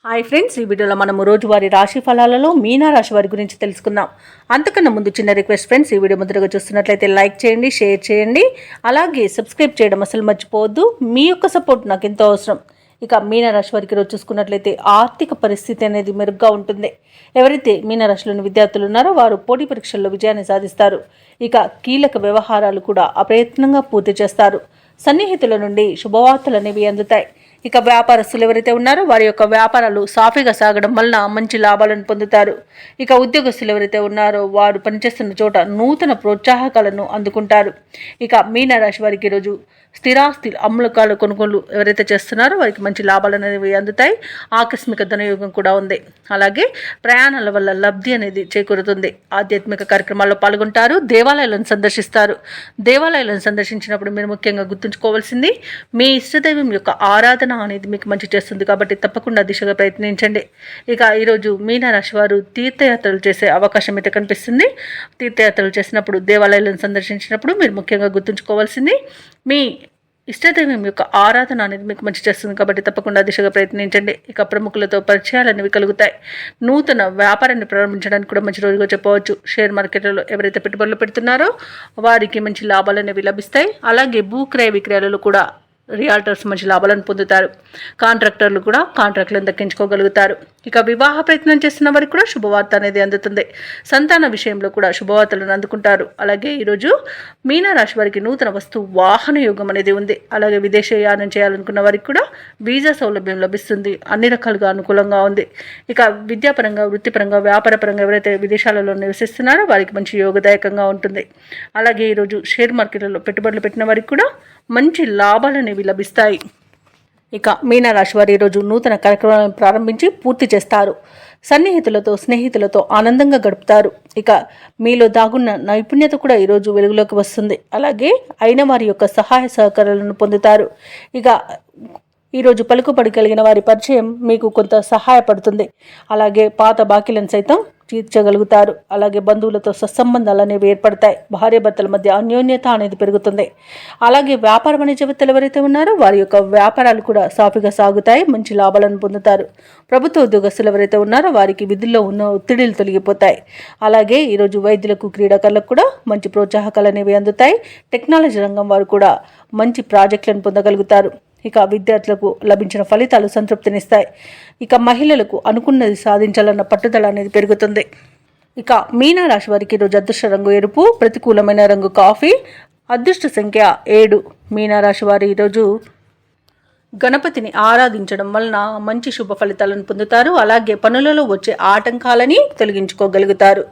Hi friends, ఈ వీడియోలో మనము రోజువారీ రాశి ఫలాలలో మీనా రాశి వారి గురించి తెలుసుకుందాం. అంతకన్నా ముందు చిన్న రిక్వెస్ట్ ఫ్రెండ్స్, ఈ వీడియో ముందుగా చూస్తున్నట్లయితే లైక్ చేయండి, షేర్ చేయండి, అలాగే సబ్స్క్రైబ్ చేయడం అసలు మర్చిపోవద్దు. మీ యొక్క సపోర్ట్ నాకు ఎంతో అవసరం. ఇక మీనా రాశి వారికి రోజు చూసుకున్నట్లయితే ఆర్థిక పరిస్థితి అనేది మెరుగ్గా ఉంటుంది. ఎవరైతే మీనా రాశిలోని విద్యార్థులు ఉన్నారో వారు పోటీ పరీక్షల్లో విజయాన్ని సాధిస్తారు. ఇక కీలక వ్యవహారాలు కూడా అప్రయత్నంగా పూర్తి చేస్తారు. సన్నిహితుల నుండి శుభవార్తలు అనేవి అందుతాయి. ఇక వ్యాపారస్తులు ఎవరైతే ఉన్నారో వారి యొక్క వ్యాపారాలు సాఫీగా సాగడం వలన మంచి లాభాలను పొందుతారు. ఇక ఉద్యోగస్తులు ఎవరైతే ఉన్నారో వారు పనిచేస్తున్న చోట నూతన ప్రోత్సాహకాలను అందుకుంటారు. ఇక మీన రాశి వారికి ఈరోజు స్థిరాస్తి అమ్మకాల కొనుగోలు ఎవరైతే చేస్తున్నారో వారికి మంచి లాభాలు అనేవి అందుతాయి. ఆకస్మిక ధనయోగం కూడా ఉంది. అలాగే ప్రయాణాల వల్ల లబ్ధి అనేది చేకూరుతుంది. ఆధ్యాత్మిక కార్యక్రమాల్లో పాల్గొంటారు. దేవాలయాలను సందర్శిస్తారు. దేవాలయాలను సందర్శించినప్పుడు మీరు ముఖ్యంగా గుర్తుంచుకోవాల్సింది మీ ఇష్టదైవం యొక్క ఆరాధన అనేది మీకు మంచి చేస్తుంది. కాబట్టి తప్పకుండా దిశగా ప్రయత్నించండి. ఇక ఈరోజు మీన రాశి వారు తీర్థయాత్రలు చేసే అవకాశం అయితే కనిపిస్తుంది. తీర్థయాత్రలు చేసినప్పుడు దేవాలయాలను సందర్శించినప్పుడు మీరు ముఖ్యంగా గుర్తుంచుకోవాల్సింది మీ ఇష్టదైవం యొక్క ఆరాధన అనేది మీకు మంచి చేస్తుంది. కాబట్టి తప్పకుండా దిశగా ప్రయత్నించండి. ఇక ప్రముఖులతో పరిచయాలు అనేవి కలుగుతాయి. నూతన వ్యాపారాన్ని ప్రారంభించడానికి కూడా మంచి రోజుగా చెప్పవచ్చు. షేర్ మార్కెట్లలో ఎవరైతే పెట్టుబడులు పెడుతున్నారో వారికి మంచి లాభాలు అనేవి లభిస్తాయి. అలాగే భూక్రయ విక్రయాలలో కూడా రియాల్టర్స్ మంచి లాభాలను పొందుతారు. కాంట్రాక్టర్లు కూడా కాంట్రాక్ట్లను దక్కించుకోగలుగుతారు. ఇక వివాహ ప్రయత్నం చేస్తున్న వారికి కూడా శుభవార్త అనేది అందుతుంది. సంతాన విషయంలో కూడా శుభవార్తలను అందుకుంటారు. అలాగే ఈరోజు మీనా రాశి వారికి నూతన వస్తు వాహన యోగం అనేది ఉంది. అలాగే విదేశీయానం చేయాలనుకున్న వారికి కూడా వీసా సౌలభ్యం లభిస్తుంది. అన్ని రకాలుగా అనుకూలంగా ఉంది. ఇక విద్యాపరంగా, వృత్తిపరంగా, వ్యాపారపరంగా ఎవరైతే విదేశాలలో నివసిస్తున్నారో వారికి మంచి యోగదాయకంగా ఉంటుంది. అలాగే ఈరోజు షేర్ మార్కెట్లలో పెట్టుబడులు పెట్టిన వారికి కూడా మంచి లాభాలు అనేవి లభిస్తాయి. ఇక మీనా రాశి వారు ఈరోజు నూతన కార్యక్రమాలను ప్రారంభించి పూర్తి చేస్తారు. సన్నిహితులతో, స్నేహితులతో ఆనందంగా గడుపుతారు. ఇక మీలో దాగున్న నైపుణ్యత కూడా ఈరోజు వెలుగులోకి వస్తుంది. అలాగే అయిన వారి యొక్క సహాయ సహకారాలను పొందుతారు. ఇక ఈరోజు పలుకుబడి కలిగిన వారి పరిచయం మీకు కొంత సహాయపడుతుంది. అలాగే పాత బాకీలను సైతం తీర్చగలుగుతారు. అలాగే బంధువులతో సత్సంబంధాలు అనేవి ఏర్పడతాయి. భార్యాభర్తల మధ్య అన్యోన్యత అనేది పెరుగుతుంది. అలాగే వ్యాపార వాణిజ్యవేత్తలు ఎవరైతే ఉన్నారో వారి యొక్క వ్యాపారాలు కూడా సాఫీగా సాగుతాయి. మంచి లాభాలను పొందుతారు. ప్రభుత్వ ఉద్యోగస్తులు ఎవరైతే ఉన్నారో వారికి విధుల్లో ఉన్న ఒత్తిడిలు తొలగిపోతాయి. అలాగే ఈరోజు వైద్యులకు, క్రీడాకారులకు కూడా మంచి ప్రోత్సాహకాలు అనేవి అందుతాయి. టెక్నాలజీ రంగం వారు కూడా మంచి ప్రాజెక్టులను పొందగలుగుతారు. ఇక విద్యార్థులకు లభించిన ఫలితాలు సంతృప్తినిస్తాయి. ఇక మహిళలకు అనుకున్నది సాధించాలన్న పట్టుదల అనేది పెరుగుతుంది. ఇక మీనా రాశి వారికి ఈరోజు అదృష్ట రంగు ఎరుపు, ప్రతికూలమైన రంగు కాఫీ, అదృష్ట సంఖ్య 7. మీనా రాశి వారు ఈరోజు గణపతిని ఆరాధించడం వలన మంచి శుభ ఫలితాలను పొందుతారు. అలాగే పనులలో వచ్చే ఆటంకాలని తొలగించుకోగలుగుతారు.